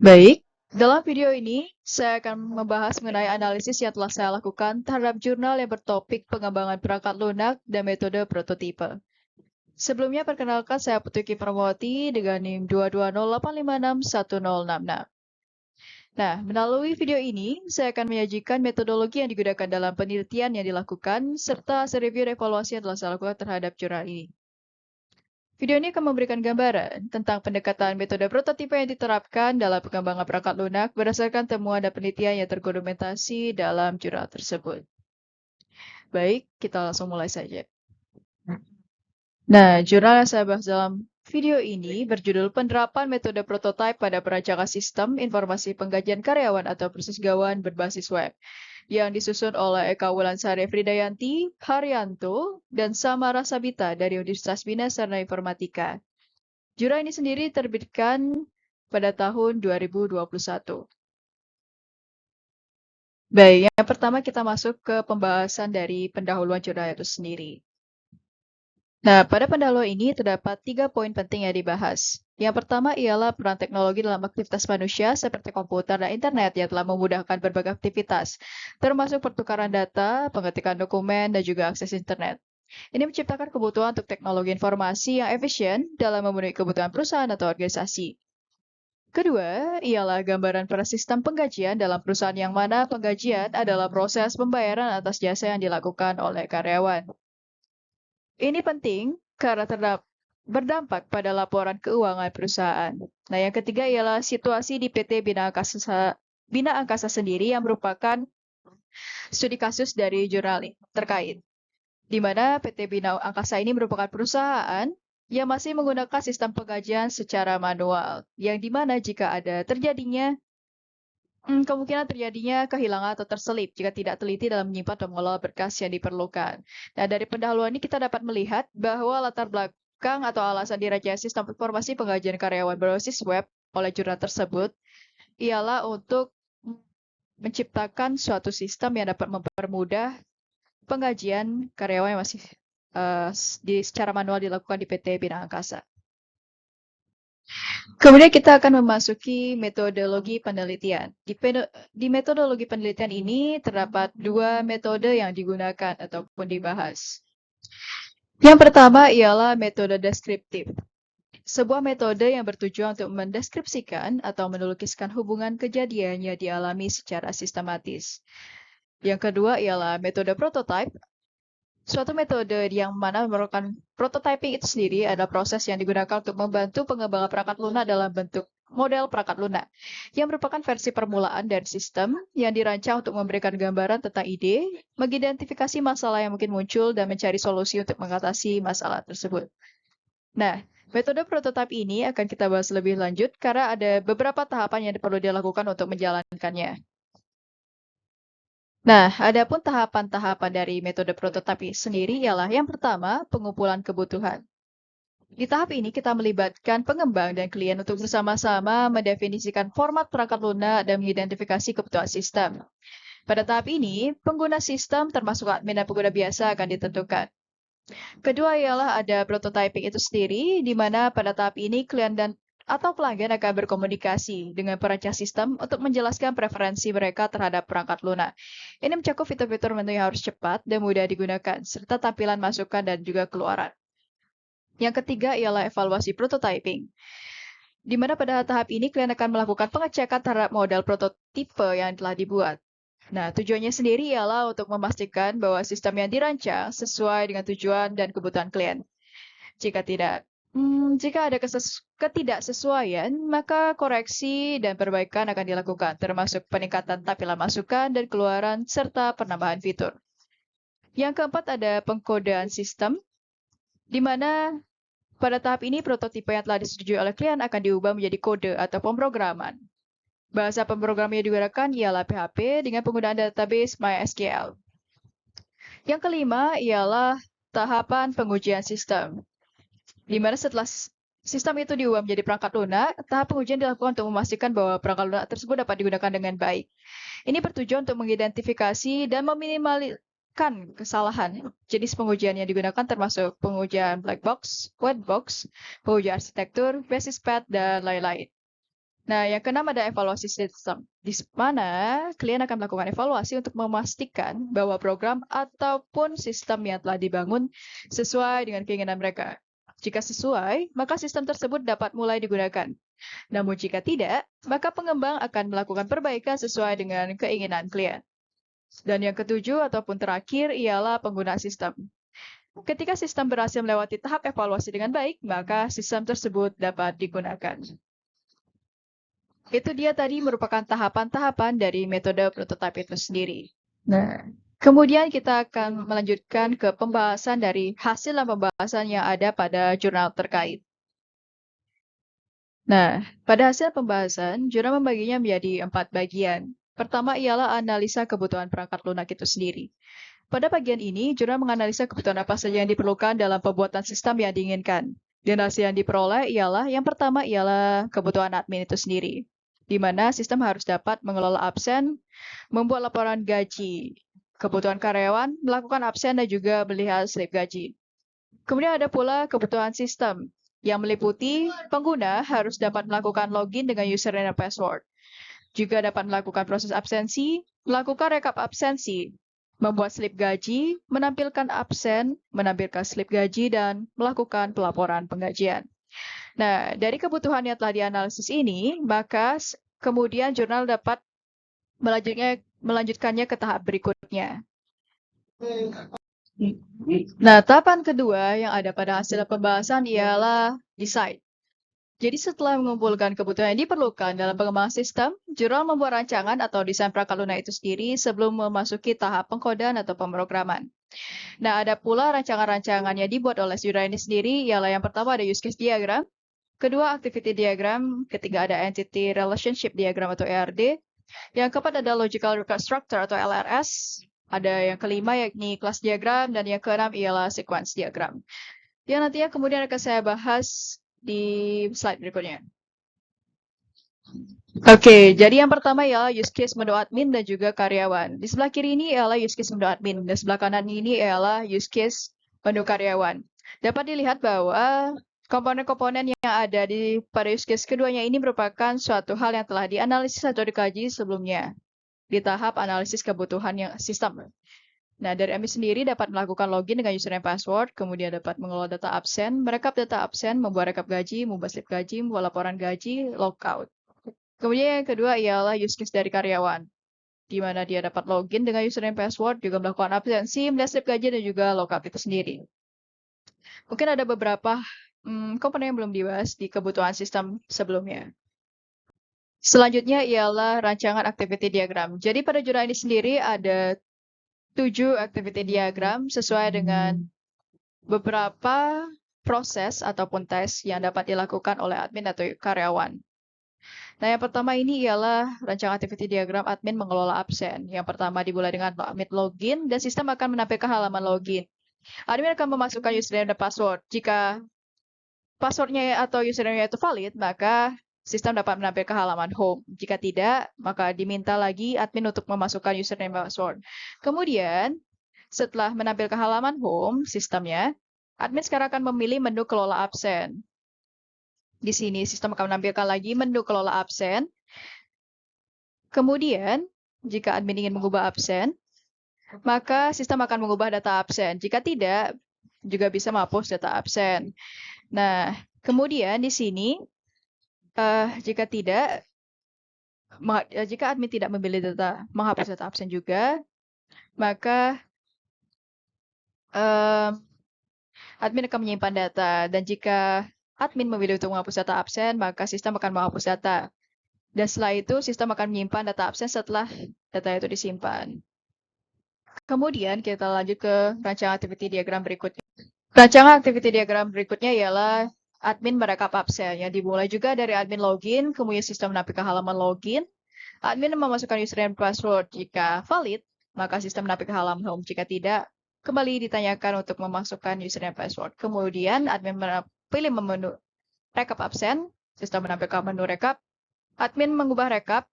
Baik, dalam video ini saya akan membahas mengenai analisis yang telah saya lakukan terhadap jurnal yang bertopik pengembangan perangkat lunak dan metode prototipe. Sebelumnya perkenalkan saya Putuki Pramawati dengan NIM 220856106. Nah, melalui video ini saya akan menyajikan metodologi yang digunakan dalam penelitian yang dilakukan serta review evaluasi yang telah saya lakukan terhadap jurnal ini. Video ini akan memberikan gambaran tentang pendekatan metode prototipe yang diterapkan dalam pengembangan perangkat lunak berdasarkan temuan dan penelitian yang terdokumentasi dalam jurnal tersebut. Baik, kita langsung mulai saja. Nah, jurnal yang saya bahas dalam video ini berjudul Penerapan Metode Prototipe pada Perancangan Sistem Informasi Penggajian Karyawan atau Proses Gawan Berbasis Web, yang disusun oleh Eka Wulansari Fridayanti, Haryanto, dan Samara Sabita dari Universitas Bina Sarana Informatika. Jurnal ini sendiri terbitkan pada tahun 2021. Baik, yang pertama kita masuk ke pembahasan dari pendahuluan jurnal itu sendiri. Nah, pada pendahuluan ini terdapat 3 poin penting yang dibahas. Yang pertama ialah peran teknologi dalam aktivitas manusia seperti komputer dan internet yang telah memudahkan berbagai aktivitas, termasuk pertukaran data, pengetikan dokumen, dan juga akses internet. Ini menciptakan kebutuhan untuk teknologi informasi yang efisien dalam memenuhi kebutuhan perusahaan atau organisasi. Kedua, ialah gambaran pada sistem penggajian dalam perusahaan yang mana penggajian adalah proses pembayaran atas jasa yang dilakukan oleh karyawan. Ini penting karena berdampak pada laporan keuangan perusahaan. Nah, yang ketiga ialah situasi di PT Bina Angkasa sendiri yang merupakan studi kasus dari jurnal terkait, di mana PT Bina Angkasa ini merupakan perusahaan yang masih menggunakan sistem penggajian secara manual, yang dimana jika ada kemungkinan terjadinya kehilangan atau terselip jika tidak teliti dalam menyimpan dan mengelola berkas yang diperlukan. Nah, dari pendahuluan ini kita dapat melihat bahwa latar belakang atau alasan dirajanya sistem informasi penggajian karyawan berbasis web oleh jurnal tersebut ialah untuk menciptakan suatu sistem yang dapat mempermudah penggajian karyawan yang masih secara manual dilakukan di PT Bina Angkasa. Kemudian kita akan memasuki metodologi penelitian. Di metodologi penelitian ini terdapat 2 metode yang digunakan ataupun dibahas. Yang pertama ialah metode deskriptif. Sebuah metode yang bertujuan untuk mendeskripsikan atau melukiskan hubungan kejadian yang dialami secara sistematis. Yang kedua ialah metode prototype. Suatu metode yang mana merupakan prototyping itu sendiri adalah proses yang digunakan untuk membantu pengembangan perangkat lunak dalam bentuk model perangkat lunak, yang merupakan versi permulaan dari sistem yang dirancang untuk memberikan gambaran tentang ide, mengidentifikasi masalah yang mungkin muncul, dan mencari solusi untuk mengatasi masalah tersebut. Nah, metode prototype ini akan kita bahas lebih lanjut karena ada beberapa tahapan yang perlu dilakukan untuk menjalankannya. Nah, adapun tahapan-tahapan dari metode prototipe sendiri ialah yang pertama, pengumpulan kebutuhan. Di tahap ini kita melibatkan pengembang dan klien untuk bersama-sama mendefinisikan format perangkat lunak dan mengidentifikasi kebutuhan sistem. Pada tahap ini, pengguna sistem termasuk admin dan pengguna biasa akan ditentukan. Kedua ialah ada prototyping itu sendiri, di mana pada tahap ini klien atau pelanggan akan berkomunikasi dengan perancang sistem untuk menjelaskan preferensi mereka terhadap perangkat lunak. Ini mencakup fitur-fitur menu yang harus cepat dan mudah digunakan, serta tampilan masukan dan juga keluaran. Yang ketiga ialah evaluasi prototyping, di mana pada tahap ini klien akan melakukan pengecekan terhadap model prototipe yang telah dibuat. Nah, tujuannya sendiri ialah untuk memastikan bahwa sistem yang dirancang sesuai dengan tujuan dan kebutuhan klien. Jika ada ketidaksesuaian, maka koreksi dan perbaikan akan dilakukan, termasuk peningkatan tampilan masukan dan keluaran, serta penambahan fitur. Yang keempat ada pengkodean sistem, di mana pada tahap ini prototipe yang telah disetujui oleh klien akan diubah menjadi kode atau pemrograman. Bahasa pemrogram yang digunakan ialah PHP dengan penggunaan database MySQL. Yang kelima ialah tahapan pengujian sistem, di mana setelah sistem itu diubah menjadi perangkat lunak, tahap pengujian dilakukan untuk memastikan bahwa perangkat lunak tersebut dapat digunakan dengan baik. Ini bertujuan untuk mengidentifikasi dan meminimalkan kesalahan. Jenis pengujian yang digunakan termasuk pengujian black box, white box, pengujian arsitektur, basis path, dan lain-lain. Nah, yang keenam ada evaluasi sistem, di mana klien akan melakukan evaluasi untuk memastikan bahwa program ataupun sistem yang telah dibangun sesuai dengan keinginan mereka. Jika sesuai, maka sistem tersebut dapat mulai digunakan. Namun jika tidak, maka pengembang akan melakukan perbaikan sesuai dengan keinginan klien. Dan yang ketujuh ataupun terakhir ialah penggunaan sistem. Ketika sistem berhasil melewati tahap evaluasi dengan baik, maka sistem tersebut dapat digunakan. Itu dia tadi merupakan tahapan-tahapan dari metode prototype itu sendiri. Nah, kemudian kita akan melanjutkan ke pembahasan dari hasil dan pembahasan yang ada pada jurnal terkait. Nah, pada hasil pembahasan, jurnal membaginya menjadi 4 bagian. Pertama ialah analisa kebutuhan perangkat lunak itu sendiri. Pada bagian ini, jurnal menganalisa kebutuhan apa saja yang diperlukan dalam pembuatan sistem yang diinginkan. Dan hasil yang diperoleh ialah, yang pertama ialah kebutuhan admin itu sendiri, di mana sistem harus dapat mengelola absen, membuat laporan gaji, kebutuhan karyawan, melakukan absen, dan juga melihat slip gaji. Kemudian ada pula kebutuhan sistem, yang meliputi pengguna harus dapat melakukan login dengan username dan password. Juga dapat melakukan proses absensi, melakukan rekap absensi, membuat slip gaji, menampilkan absen, menampilkan slip gaji, dan melakukan pelaporan penggajian. Nah, dari kebutuhan yang telah dianalisis ini, maka kemudian jurnal dapat melanjutkannya ke tahap berikutnya. Nah, tahapan kedua yang ada pada hasil pembahasan ialah decide. Jadi setelah mengumpulkan kebutuhan yang diperlukan dalam pengembangan sistem, jurnal membuat rancangan atau desain perangkat lunak itu sendiri sebelum memasuki tahap pengkodean atau pemrograman. Nah, ada pula rancangan-rancangan yang dibuat oleh jurnal ini sendiri, ialah yang pertama ada use case diagram, kedua activity diagram, ketiga ada entity relationship diagram atau ERD, yang keempat ada logical record structure atau LRS, ada yang kelima yakni class diagram, dan yang keenam ialah sequence diagram. Yang nantinya kemudian akan saya bahas di slide berikutnya. Oke, jadi yang pertama ialah use case menu admin dan juga karyawan. Di sebelah kiri ini ialah use case menu admin, dan sebelah kanan ini ialah use case menu karyawan. Dapat dilihat bahwa komponen-komponen yang ada pada use case keduanya ini merupakan suatu hal yang telah dianalisis atau dikaji sebelumnya di tahap analisis kebutuhan yang sistem. Nah, dari admin sendiri dapat melakukan login dengan username password, kemudian dapat mengelola data absen, merekap data absen, membuat rekap gaji, membuat slip gaji, membuat laporan gaji, logout. Kemudian yang kedua ialah use case dari karyawan, di mana dia dapat login dengan username password, juga melakukan absensi, melihat slip gaji, dan juga logout itu sendiri. Mungkin ada beberapa komponen yang belum dibahas di kebutuhan sistem sebelumnya. Selanjutnya ialah rancangan activity diagram. Jadi pada jurnal ini sendiri ada 7 activity diagram sesuai dengan beberapa proses ataupun tes yang dapat dilakukan oleh admin atau karyawan. Nah, yang pertama ini ialah rancangan activity diagram admin mengelola absen. Yang pertama dimulai dengan admin login dan sistem akan menampilkan halaman login. Admin akan memasukkan username dan password. Jika passwordnya atau username-nya itu valid, maka sistem dapat menampilkan halaman home. Jika tidak, maka diminta lagi admin untuk memasukkan username dan password. Kemudian, setelah menampilkan halaman home sistemnya, admin sekarang akan memilih menu kelola absen. Di sini sistem akan menampilkan lagi menu kelola absen. Kemudian, jika admin ingin mengubah absen, maka sistem akan mengubah data absen. Jika tidak, juga bisa menghapus data absen. Nah, kemudian di sini, jika admin tidak memilih menghapus data absen juga, maka admin akan menyimpan data. Dan jika admin memilih untuk menghapus data absen, maka sistem akan menghapus data. Dan setelah itu, sistem akan menyimpan data absen setelah data itu disimpan. Kemudian kita lanjut ke rancangan activity diagram berikutnya. Rancangan activity diagram berikutnya ialah admin merekap absen, yang dimulai juga dari admin login, kemudian sistem menampilkan halaman login. Admin memasukkan username dan password. Jika valid, maka sistem menampilkan halaman home. Jika tidak, kembali ditanyakan untuk memasukkan username dan password. Kemudian admin pilih menu rekap absen, sistem menampilkan menu rekap. Admin mengubah rekap.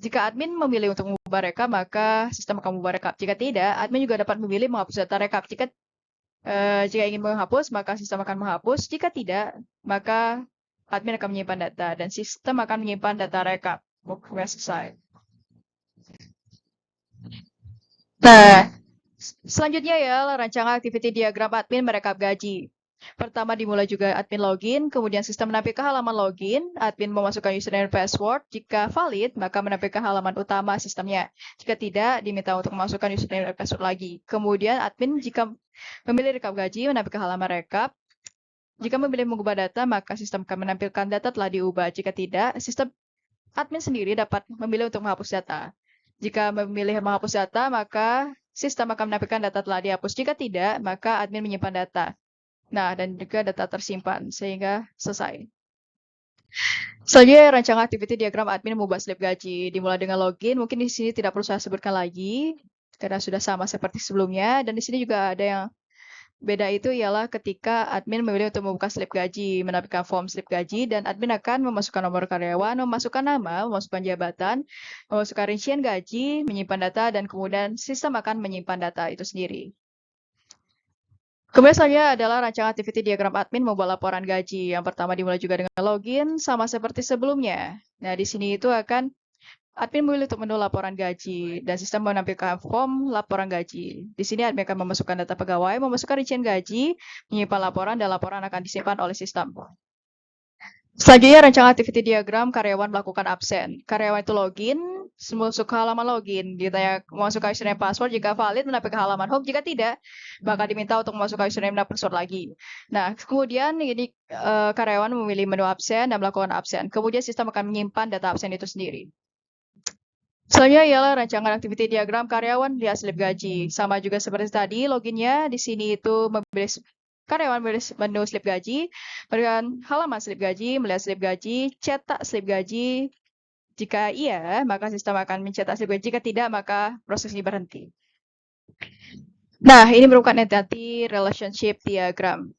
Jika admin memilih untuk mengubah rekap, maka sistem akan mengubah rekap. Jika tidak, admin juga dapat memilih menghapus data rekap. Jika ingin menghapus, maka sistem akan menghapus. Jika tidak, maka admin akan menyimpan data, dan sistem akan menyimpan data rekap. Oke, selesai. Nah, selanjutnya ya, rancangan activity diagram admin merekap gaji. Pertama dimulai juga admin login, kemudian sistem menampilkan halaman login, admin memasukkan username dan password. Jika valid, maka menampilkan halaman utama sistemnya. Jika tidak, diminta untuk memasukkan username dan password lagi. Kemudian admin jika memilih rekap gaji, menampilkan halaman rekap. Jika memilih mengubah data, maka sistem akan menampilkan data telah diubah. Jika tidak, sistem admin sendiri dapat memilih untuk menghapus data. Jika memilih menghapus data, maka sistem akan menampilkan data telah dihapus. Jika tidak, maka admin menyimpan data. Nah, dan juga data tersimpan, sehingga selesai. Selanjutnya, rancangan activity diagram admin mengubah slip gaji. Dimulai dengan login, mungkin di sini tidak perlu saya sebutkan lagi, karena sudah sama seperti sebelumnya. Dan di sini juga ada yang beda, itu ialah ketika admin memilih untuk membuka slip gaji, menampilkan form slip gaji, dan admin akan memasukkan nomor karyawan, memasukkan nama, memasukkan jabatan, memasukkan rincian gaji, menyimpan data, dan kemudian sistem akan menyimpan data itu sendiri. Kemudian selanjutnya adalah rancangan activity diagram admin membuat laporan gaji. Yang pertama dimulai juga dengan login, sama seperti sebelumnya. Nah, di sini itu akan admin memilih untuk menu laporan gaji, dan sistem menampilkan form laporan gaji. Di sini admin akan memasukkan data pegawai, memasukkan rincian gaji, menyimpan laporan, dan laporan akan disimpan oleh sistem. Selanjutnya, rancangan activity diagram karyawan melakukan absen. Karyawan itu login, masuk ke halaman login. Ditanya memasukkan username password, jika valid menampilkan halaman home, jika tidak, maka diminta untuk memasukkan username dan password lagi. Nah, kemudian ini karyawan memilih menu absen dan melakukan absen. Kemudian sistem akan menyimpan data absen itu sendiri. Selanjutnya ialah rancangan activity diagram karyawan lihat slip gaji. Sama juga seperti tadi, loginnya di sini itu memilih karyawan memilih menu slip gaji, berikan halaman slip gaji, melihat slip gaji, cetak slip gaji. Jika iya, maka sistem akan mencetak slip gaji. Jika tidak, maka proses ini berhenti. Nah, ini merupakan entity relationship diagram.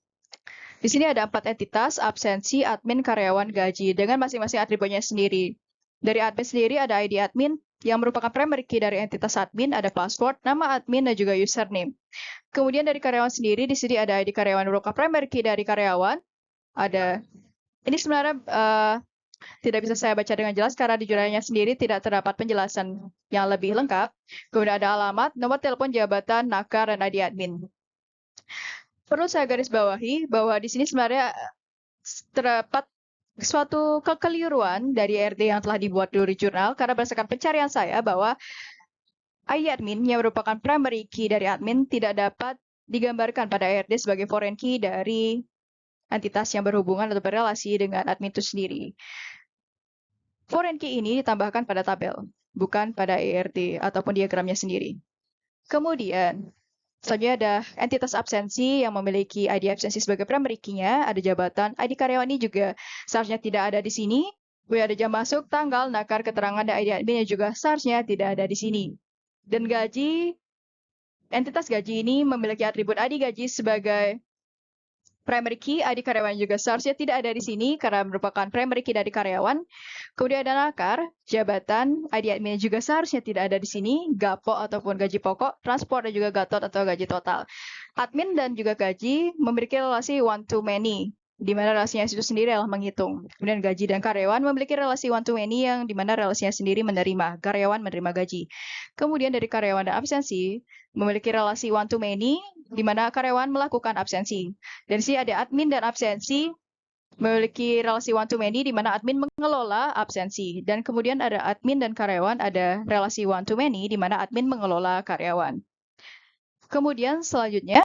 Di sini ada 4 entitas, absensi, admin, karyawan, gaji, dengan masing-masing atributnya sendiri. Dari admin sendiri ada ID admin, yang merupakan primary key dari entitas admin, ada password, nama admin, dan juga username. Kemudian dari karyawan sendiri, di sini ada ID karyawan merupakan primary key dari karyawan. Ada, ini sebenarnya tidak bisa saya baca dengan jelas karena di jurnalnya sendiri tidak terdapat penjelasan yang lebih lengkap. Kemudian ada alamat, nomor telepon, jabatan, nakar, dan ID admin. Perlu saya garis bawahi bahwa di sini sebenarnya terdapat suatu kekeliruan dari RD yang telah dibuat di jurnal, karena berdasarkan pencarian saya bahwa ID admin yang merupakan primary key dari admin tidak dapat digambarkan pada RD sebagai foreign key dari entitas yang berhubungan atau berrelasi dengan admin itu sendiri. Foreign key ini ditambahkan pada tabel, bukan pada ERD ataupun diagramnya sendiri. Kemudian, selanjutnya ada entitas absensi yang memiliki ID absensi sebagai primary key-nya, ada jabatan, ID karyawan ini juga seharusnya tidak ada di sini. Kemudian ada jam masuk, tanggal, nakar, keterangan, dan ID admin yang juga seharusnya tidak ada di sini. Dan gaji, entitas gaji ini memiliki atribut ID gaji sebagai primary key, ID karyawan juga seharusnya tidak ada di sini karena merupakan primary key dari karyawan. Kemudian ada nakar, jabatan, ID admin juga seharusnya tidak ada di sini, GAPO ataupun gaji pokok, transport, dan juga GATOT atau gaji total. Admin dan juga gaji memiliki relasi one to many, di mana relasinya itu sendiri adalah menghitung. Kemudian gaji dan karyawan memiliki relasi one to many yang di mana relasinya sendiri menerima, karyawan menerima gaji. Kemudian dari karyawan dan absensi memiliki relasi one to many, di mana karyawan melakukan absensi. Dan sini ada admin dan absensi memiliki relasi one to many, di mana admin mengelola absensi. Dan kemudian ada admin dan karyawan ada relasi one to many, di mana admin mengelola karyawan. Kemudian selanjutnya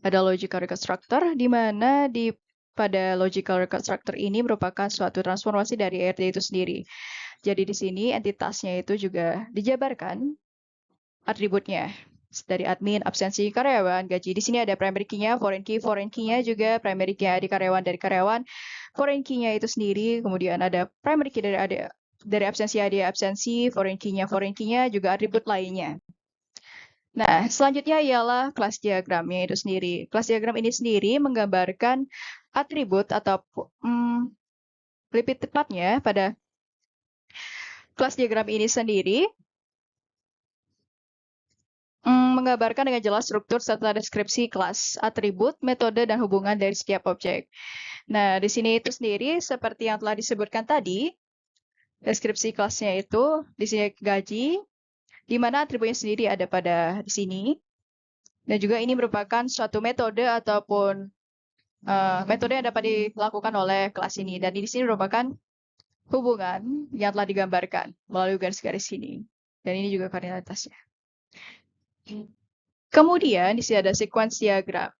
ada logical record structure, di mana pada logical record structure ini merupakan suatu transformasi dari ERD itu sendiri. Jadi di sini entitasnya itu juga dijabarkan atributnya dari admin, absensi, karyawan, gaji. Di sini ada primary key-nya, foreign key-nya juga primary key dari karyawan, foreign key-nya itu sendiri, kemudian ada primary key dari absensi, ada absensi, foreign key-nya juga atribut lainnya. Nah, selanjutnya ialah kelas diagramnya itu sendiri. Kelas diagram ini sendiri menggambarkan atribut atau lebih tepatnya pada kelas diagram ini sendiri menggambarkan dengan jelas struktur serta deskripsi kelas, atribut, metode, dan hubungan dari setiap objek. Nah, di sini itu sendiri seperti yang telah disebutkan tadi, deskripsi kelasnya itu di sini gaji, di mana atributnya sendiri ada pada di sini. Dan juga ini merupakan suatu metode ataupun metode yang dapat dilakukan oleh kelas ini. Dan di sini merupakan hubungan yang telah digambarkan melalui garis-garis ini. Dan ini juga koordinatasnya. Kemudian di sini ada sequence diagram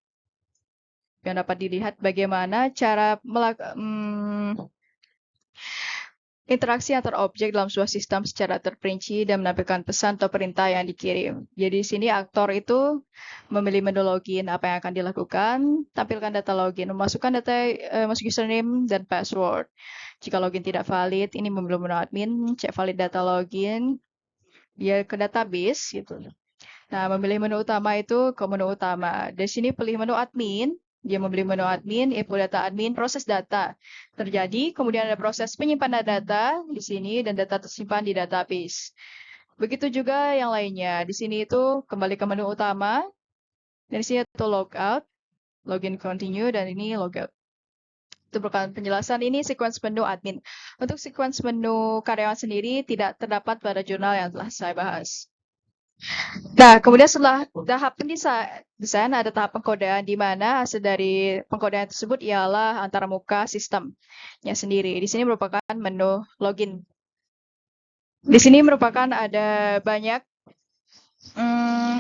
yang dapat dilihat bagaimana cara interaksi antar objek dalam sebuah sistem secara terperinci dan menampilkan pesan atau perintah yang dikirim. Jadi di sini aktor itu memilih menu login apa yang akan dilakukan, tampilkan data login, memasukkan data masuk username dan password. Jika login tidak valid, ini memilih menu admin, cek valid data login, dia ke database gitu. Nah, memilih menu utama itu ke menu utama. Di sini pilih menu admin. Dia memilih menu admin, input data admin, proses data. Terjadi, kemudian ada proses penyimpanan data di sini dan data tersimpan di database. Begitu juga yang lainnya. Di sini itu kembali ke menu utama. Dan di sini itu logout, login continue, dan ini logout. Itu merupakan penjelasan ini sequence menu admin. Untuk sequence menu karyawan sendiri tidak terdapat pada jurnal yang telah saya bahas. Nah, kemudian setelah tahap desain ada tahap pengkodean di mana hasil dari pengkodean tersebut ialah antara muka sistemnya sendiri. Di sini merupakan menu login. Di sini merupakan ada banyak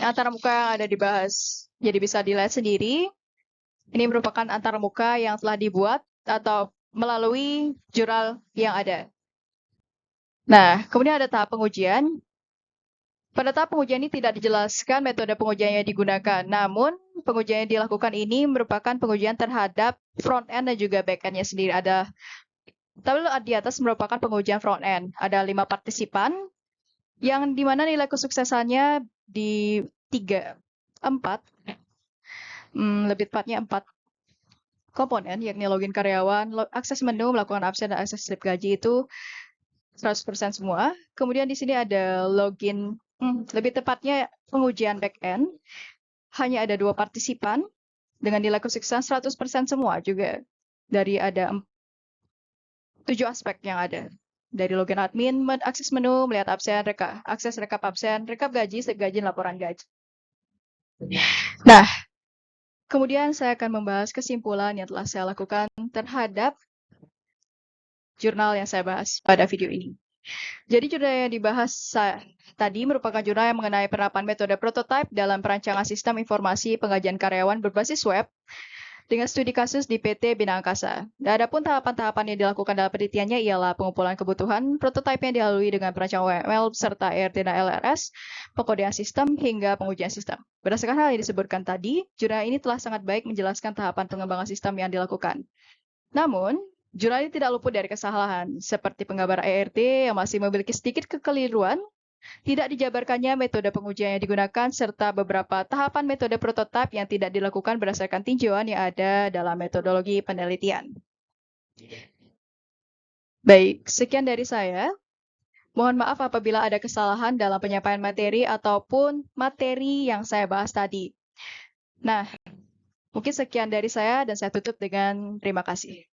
antara muka yang ada dibahas. Jadi bisa dilihat sendiri. Ini merupakan antara muka yang telah dibuat atau melalui jurnal yang ada. Nah, kemudian ada tahap pengujian. Pada tahap pengujian ini tidak dijelaskan metode pengujian yang digunakan, namun pengujian yang dilakukan ini merupakan pengujian terhadap front end dan juga back end-nya sendiri. Tabel di atas merupakan pengujian front end. Ada 5 partisipan, yang dimana nilai kesuksesannya di 4, lebih tepatnya 4 komponen, yakni login karyawan, akses menu, melakukan absen, dan akses slip gaji itu 100% semua. Kemudian di sini ada login, lebih tepatnya pengujian back-end. Hanya ada 2 partisipan dengan nilai kesuksesan 100% semua juga. Dari ada 7 aspek yang ada. Dari login admin, akses menu, melihat absen, akses rekap absen, rekap gaji, slip gaji, laporan gaji. Nah, kemudian saya akan membahas kesimpulan yang telah saya lakukan terhadap jurnal yang saya bahas pada video ini. Jadi jurnal yang dibahas tadi merupakan jurnal yang mengenai penerapan metode prototype dalam perancangan sistem informasi pengajian karyawan berbasis web dengan studi kasus di PT Bina Angkasa. Adapun tahapan-tahapan yang dilakukan dalam penelitiannya ialah pengumpulan kebutuhan, prototipe yang dilalui dengan perancangan UML serta ERT dan LRS, pengkodean sistem hingga pengujian sistem. Berdasarkan hal yang disebutkan tadi, jurnal ini telah sangat baik menjelaskan tahapan pengembangan sistem yang dilakukan. Namun, jurnal ini tidak luput dari kesalahan, seperti penggambaran ERT yang masih memiliki sedikit kekeliruan, tidak dijabarkannya metode pengujian yang digunakan, serta beberapa tahapan metode prototipe yang tidak dilakukan berdasarkan tinjauan yang ada dalam metodologi penelitian. Baik, sekian dari saya. Mohon maaf apabila ada kesalahan dalam penyampaian materi ataupun materi yang saya bahas tadi. Nah, mungkin sekian dari saya dan saya tutup dengan terima kasih.